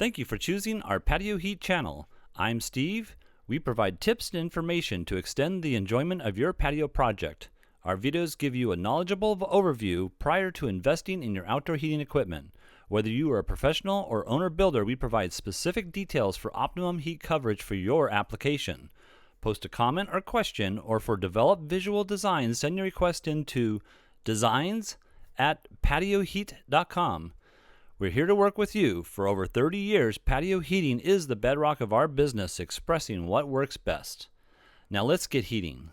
Thank you for choosing our Patio Heat channel. I'm Steve. We provide tips and information to extend the enjoyment of your patio project. Our videos give you a knowledgeable overview prior to investing in your outdoor heating equipment. Whether you are a professional or owner-builder, we provide specific details for optimum heat coverage for your application. Post a comment or question, or for developed visual designs, send your request into designs@patioheat.com. We're here to work with you. For over 30 years, patio heating is the bedrock of our business, expressing what works best. Now let's get heating.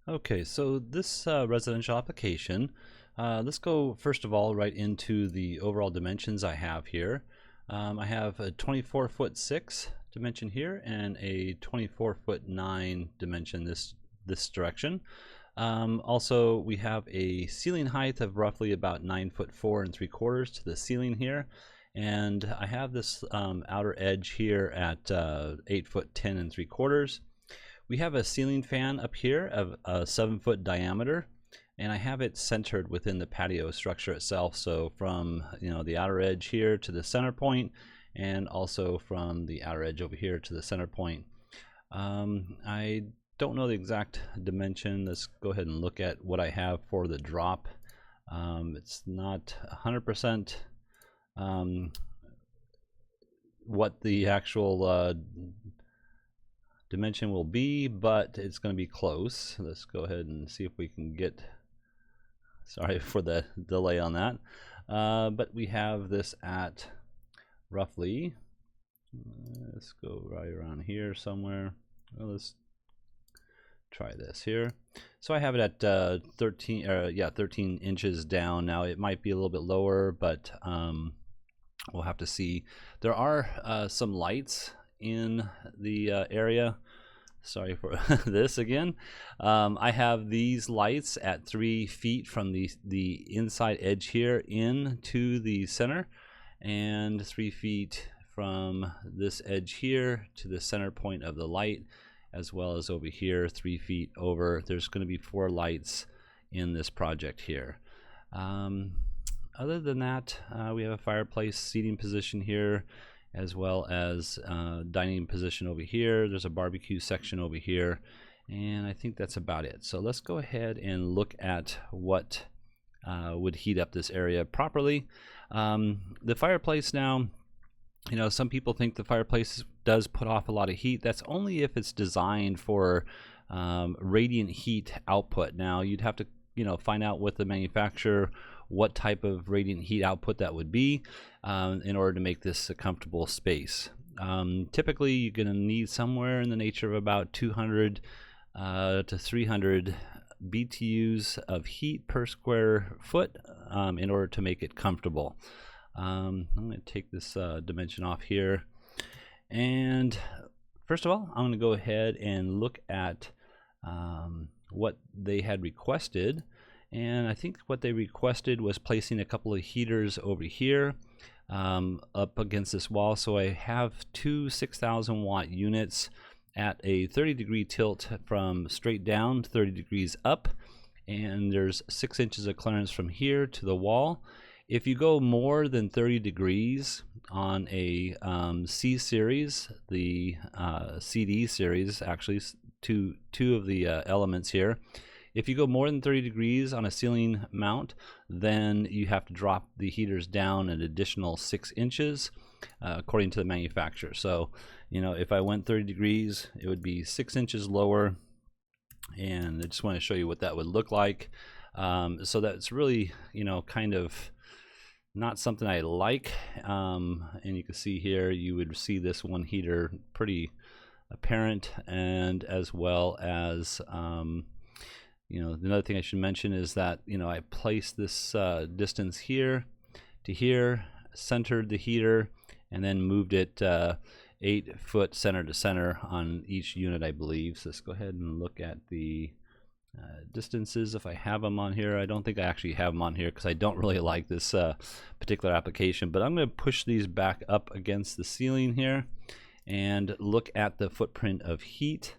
Okay, so this residential application, let's go first of all right into the overall dimensions I have here. I have a 24'6" dimension here and a 24'9" dimension this direction. Also, we have a ceiling height of roughly about 9'4" 3/4" to the ceiling here, and I have this outer edge here at 8'10" 3/4". We have a ceiling fan up here of a 7-foot diameter, and I have it centered within the patio structure itself. So from the outer edge here to the center point, and also from the outer edge over here to the center point. I don't know the exact dimension. Let's go ahead and look at what I have for the drop. It's not 100% what the actual dimension will be, but it's going to be close. Let's go ahead and see if we can get, sorry for the delay on that, but we have this at roughly, let's go right around here somewhere. Well, let's try this here. So I have it at 13 inches down. Now it might be a little bit lower, but we'll have to see. There are some lights in the area. Sorry for this again. I have these lights at 3 feet from the inside edge here into the center, and 3 feet from this edge here to the center point of the light, as well as over here 3 feet over. There's going to be 4 lights in this project here. Other than that, we have a fireplace seating position here, as well as dining position over here. There's a barbecue section over here, and I think that's about it. So let's go ahead and look at what would heat up this area properly. The fireplace now, some people think the fireplace does put off a lot of heat. That's only if it's designed for radiant heat output. Now you'd have to find out with the manufacturer what type of radiant heat output that would be in order to make this a comfortable space. Typically you're going to need somewhere in the nature of about 200 to 300 BTUs of heat per square foot in order to make it comfortable. I'm going to take this dimension off here, and first of all I'm going to go ahead and look at what they had requested. And I think what they requested was placing a couple of heaters over here up against this wall. So I have 2 6,000 watt units at a 30-degree tilt from straight down, 30 degrees up, and there's 6 inches of clearance from here to the wall. If you go more than 30 degrees on a C series, the CD series, actually two of the elements here, if you go more than 30 degrees on a ceiling mount, then you have to drop the heaters down an additional 6 inches according to the manufacturer. So if I went 30 degrees, it would be 6 inches lower, and I just want to show you what that would look like. So that's really kind of not something I like, and you can see here, you would see this one heater pretty apparent, and as well as another thing I should mention is that I placed this distance here to here, centered the heater, and then moved it 8 foot center to center on each unit, I believe. So let's go ahead and look at the distances if I have them on here. I don't think I actually have them on here because I don't really like this particular application, but I'm going to push these back up against the ceiling here and look at the footprint of heat.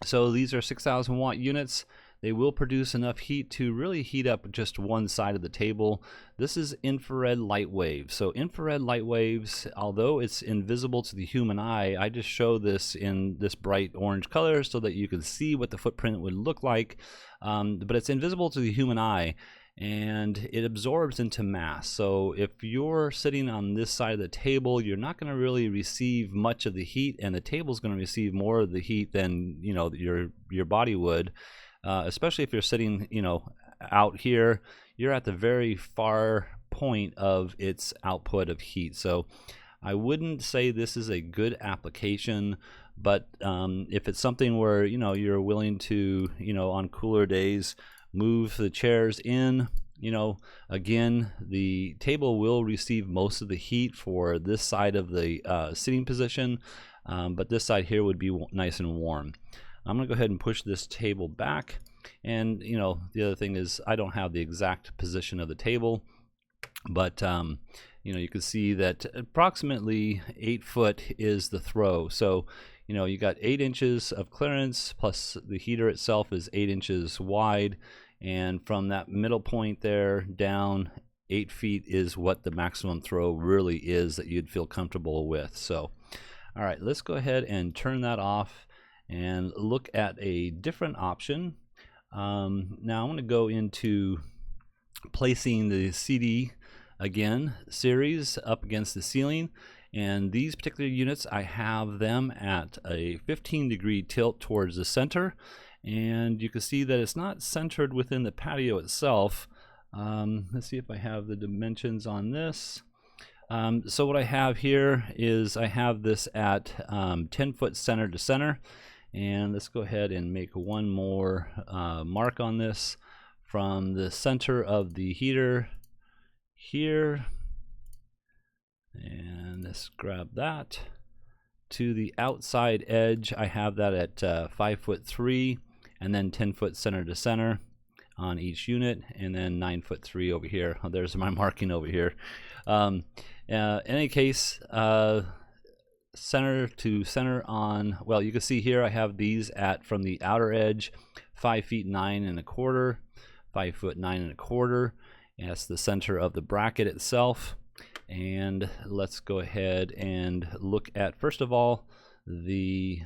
So these are 6,000 watt units. they will produce enough heat to really heat up just one side of the table. This is infrared light waves. So infrared light waves, although it's invisible to the human eye, I just show this in this bright orange color so that you can see what the footprint would look like, but it's invisible to the human eye, and it absorbs into mass. So if you're sitting on this side of the table, you're not going to really receive much of the heat, and the table's going to receive more of the heat than, you know, your body would, especially if you're sitting, you know, out here. You're at the very far point of its output of heat. So I wouldn't say this is a good application, but if it's something where, you know, you're willing to, you know, on cooler days, move the chairs in, you know, again, the table will receive most of the heat for this side of the sitting position, but this side here would be nice and warm. I'm gonna go ahead and push this table back, and you know, the other thing is I don't have the exact position of the table, but you know, you can see that approximately 8 foot is the throw. So you know, you got 8 inches of clearance, plus the heater itself is 8 inches wide, and from that middle point there down 8 feet is what the maximum throw really is that you'd feel comfortable with. So all right, let's go ahead and turn that off and look at a different option. Now I'm going to go into placing the CD again series up against the ceiling, and these particular units, I have them at a 15-degree tilt towards the center, and you can see that it's not centered within the patio itself. Let's see if I have the dimensions on this. So what I have here is I have this at 10 foot center to center, and let's go ahead and make one more mark on this from the center of the heater here, and let's grab that to the outside edge. I have that at 5'3", and then 10 foot center to center on each unit, and then 9'3" over here. Oh, there's my marking over here. In any case, center to center on, well, you can see here I have these at, from the outer edge, 5'9 1/4, 5'9 1/4. That's the center of the bracket itself. And let's go ahead and look at, first of all, the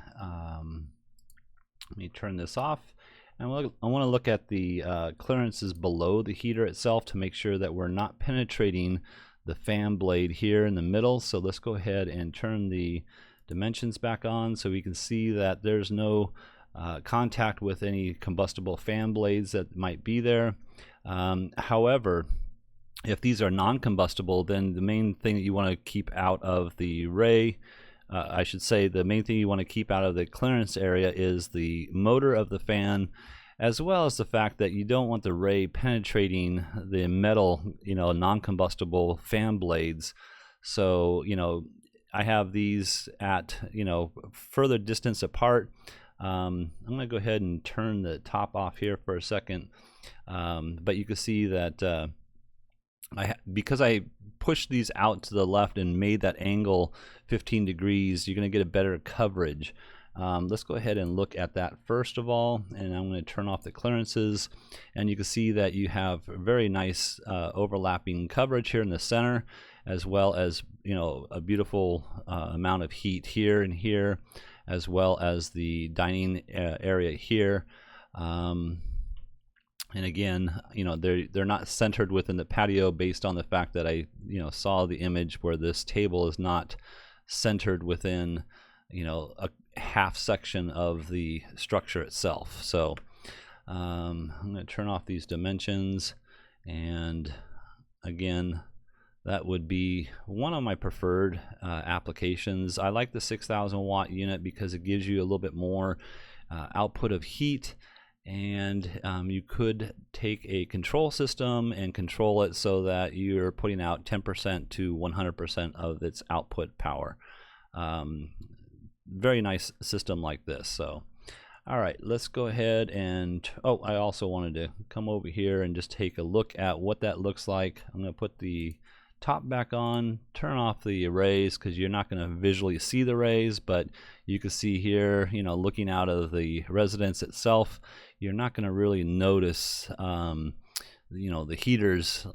let me turn this off. And I want to look at the clearances below the heater itself to make sure that we're not penetrating the fan blade here in the middle. So let's go ahead and turn the dimensions back on so we can see that there's no contact with any combustible fan blades that might be there. However, if these are non-combustible, then the main thing that you want to keep out of the ray, I should say the main thing you want to keep out of the clearance area is the motor of the fan, as well as the fact that you don't want the ray penetrating the metal, you know, non-combustible fan blades. So, you know, I have these at, you know, further distance apart. I'm going to go ahead and turn the top off here for a second, but you can see that because I pushed these out to the left and made that angle 15 degrees, you're going to get a better coverage. Let's go ahead and look at that first of all, and I'm going to turn off the clearances, and you can see that you have very nice overlapping coverage here in the center, as well as, you know, a beautiful amount of heat here and here, as well as the dining area here. And again, you know, they're not centered within the patio based on the fact that I, you know, saw the image where this table is not centered within, you know, a half section of the structure itself. So I'm going to turn off these dimensions, and again, that would be one of my preferred applications. I like the 6,000 watt unit because it gives you a little bit more output of heat. And you could take a control system and control it so that you're putting out 10% to 100% of its output power. Very nice system like this. So, all right, let's go ahead and, oh, I also wanted to come over here and just take a look at what that looks like. I'm going to put the top back on, turn off the rays because you're not going to visually see the rays, but you can see here, you know, looking out of the residence itself, you're not going to really notice you know, the heaters,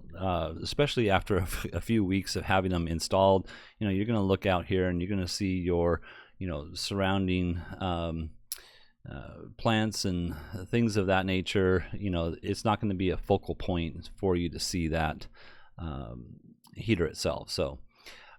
especially after a few weeks of having them installed. You know, you're going to look out here and you're going to see your, you know, surrounding plants and things of that nature. You know, it's not going to be a focal point for you to see that heater itself. So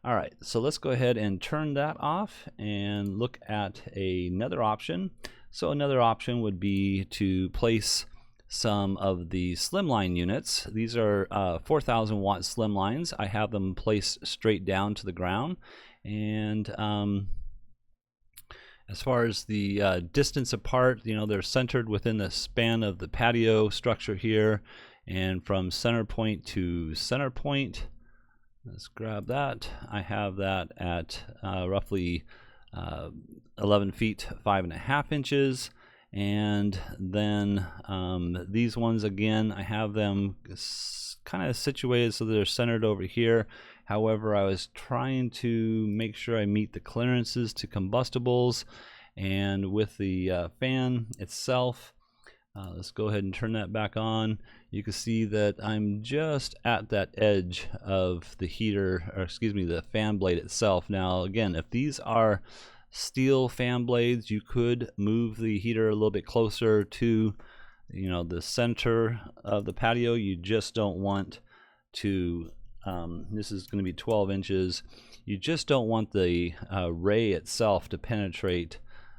all right, so let's go ahead and turn that off and look at another option. So another option would be to place some of the SlimLine units. These are 4,000 watt SlimLines. I have them placed straight down to the ground, and as far as the distance apart, you know, they're centered within the span of the patio structure here, and from center point to center point, let's grab that. I have that at roughly 11 feet 5.5 inches. And then these ones, again, I have them kind of situated so they're centered over here. However, I was trying to make sure I meet the clearances to combustibles. And with the fan itself, let's go ahead and turn that back on. You can see that I'm just at that edge of the heater, or excuse me, the fan blade itself. Now, again, if these are steel fan blades, you could move the heater a little bit closer to, you know, the center of the patio. You just don't want to, this is going to be 12 inches. You just don't want the ray itself to penetrate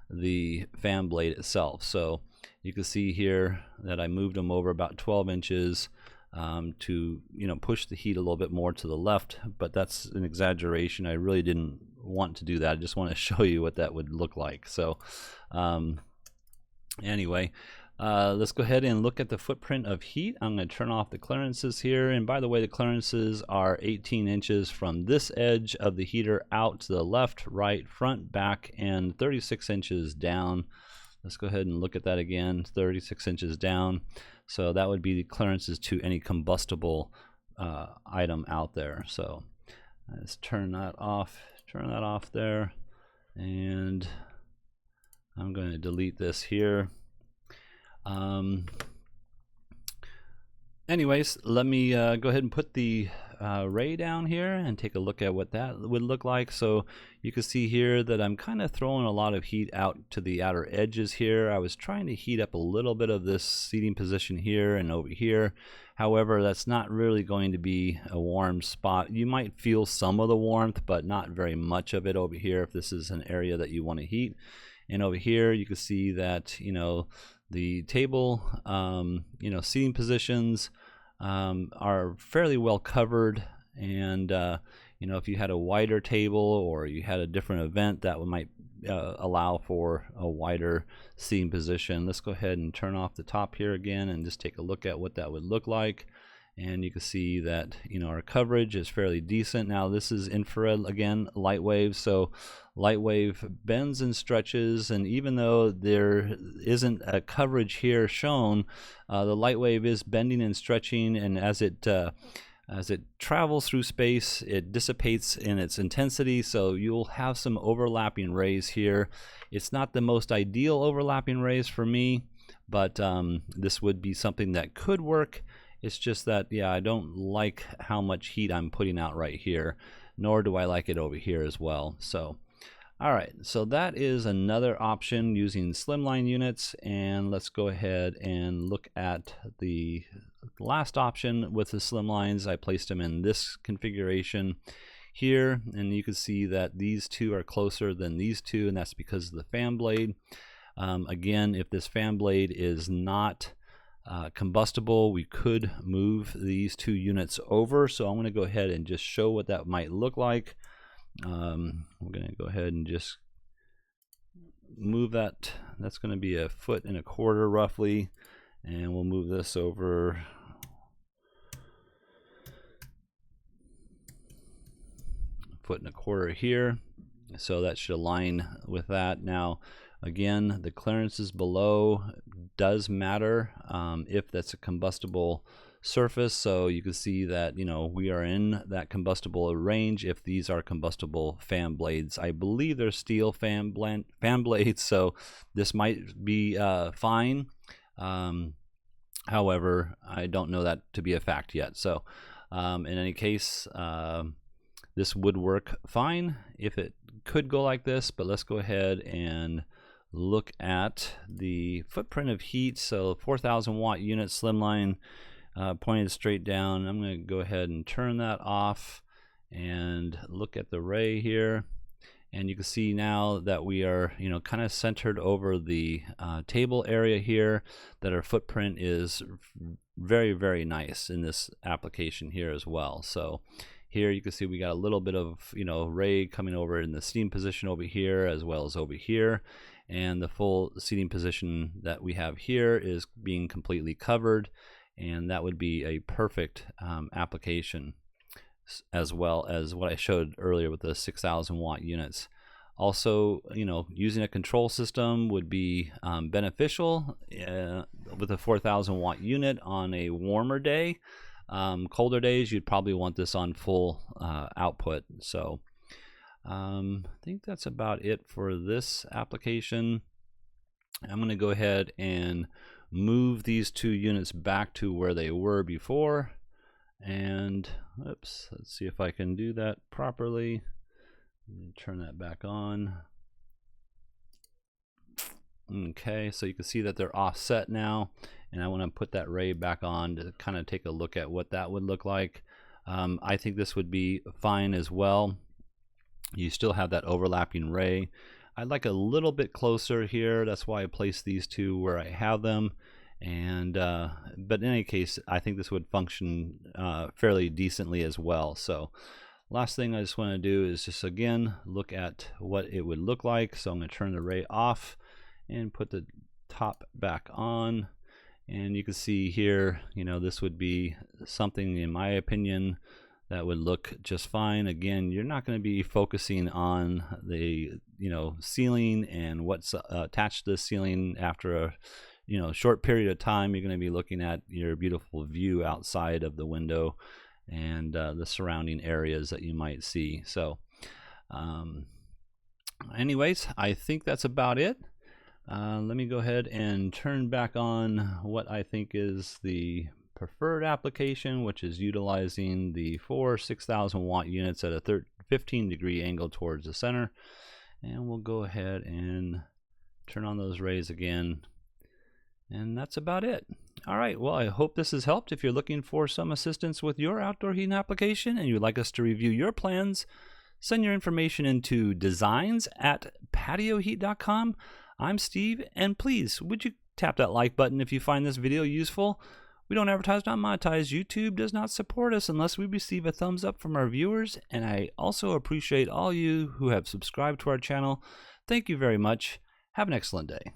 the fan blade itself. So you can see here that I moved them over about 12 inches to, you know, push the heat a little bit more to the left, but that's an exaggeration. I really didn't want to do that. I just want to show you what that would look like. So anyway, let's go ahead and look at the footprint of heat. I'm going to turn off the clearances here, and by the way, the clearances are 18 inches from this edge of the heater out to the left, right, front, back, and 36 inches down. Let's go ahead and look at that again. 36 inches down. So that would be the clearances to any combustible item out there. So let's turn that off. Turn that off there, and I'm going to delete this here. Anyways, let me go ahead and put the ray down here and take a look at what that would look like. So you can see here that I'm kind of throwing a lot of heat out to the outer edges here. I was trying to heat up a little bit of this seating position here and over here. However, that's not really going to be a warm spot. You might feel some of the warmth, but not very much of it over here if this is an area that you want to heat. And over here, you can see that, you know, the table, you know, seating positions are fairly well covered. And, you know, if you had a wider table or you had a different event, that might allow for a wider seating position. Let's go ahead and turn off the top here again and just take a look at what that would look like. And you can see that, you know, our coverage is fairly decent. Now this is infrared, again, light wave. So light wave bends and stretches, and even though there isn't a coverage here shown, the light wave is bending and stretching, and as it travels through space, it dissipates in its intensity, so you'll have some overlapping rays here. It's not the most ideal overlapping rays for me, but this would be something that could work. It's just that, yeah, I don't like how much heat I'm putting out right here, nor do I like it over here as well. So, all right, so that is another option using SlimLine units, and let's go ahead and look at the last option with the SlimLines. I placed them in this configuration here, and you can see that these two are closer than these two, and that's because of the fan blade. Again, if this fan blade is not combustible, we could move these two units over. So I'm going to go ahead and just show what that might look like. We're going to go ahead and just move that. That's going to be 1.25 feet roughly, and we'll move this over a 1.25 feet here. So that should align with that. Now, again, the clearances below does matter if that's a combustible surface, so you can see that, you know, we are in that combustible range if these are combustible fan blades. I believe they're steel fan blades, so this might be fine. However, I don't know that to be a fact yet. So in any case, this would work fine if it could go like this, but let's go ahead and look at the footprint of heat. So 4,000 watt unit, SlimLine, pointed straight down. I'm going to go ahead and turn that off and look at the ray here. And you can see now that we are, you know, kind of centered over the table area here, that our footprint is very, very nice in this application here as well. So here you can see we got a little bit of, you know, ray coming over in the seating position over here as well as over here. And the full seating position that we have here is being completely covered. And that would be a perfect application, as well as what I showed earlier with the 6,000 watt units. Also, you know, using a control system would be beneficial with a 4,000 watt unit on a warmer day. Colder days, you'd probably want this on full output. So I think that's about it for this application. I'm going to go ahead and move these two units back to where they were before. And oops, let's see if I can do that properly. Turn that back on. Okay, so you can see that they're offset now, and I want to put that ray back on to kind of take a look at what that would look like. I think this would be fine as well. You still have that overlapping ray. I'd like a little bit closer here. That's why I placed these two where I have them. And but in any case, I think this would function fairly decently as well. So last thing I just want to do is just again look at what it would look like. So I'm going to turn the ray off and put the top back on, and you can see here, you know, this would be something, in my opinion, that would look just fine. Again, you're not going to be focusing on the, you know, ceiling and what's attached to the ceiling. After a, you know, short period of time, you're going to be looking at your beautiful view outside of the window and the surrounding areas that you might see. So anyways, I think that's about it. Let me go ahead and turn back on what I think is the preferred application, which is utilizing the 4 6,000 watt units at a 15 degree angle towards the center. And we'll go ahead and turn on those rays again. And that's about it. All right, well, I hope this has helped. If you're looking for some assistance with your outdoor heating application and you'd like us to review your plans, send your information into designs@patioheat.com. I'm Steve, and please, would you tap that like button if you find this video useful? We don't advertise, not monetize. YouTube does not support us unless we receive a thumbs up from our viewers, and I also appreciate all you who have subscribed to our channel. Thank you very much. Have an excellent day.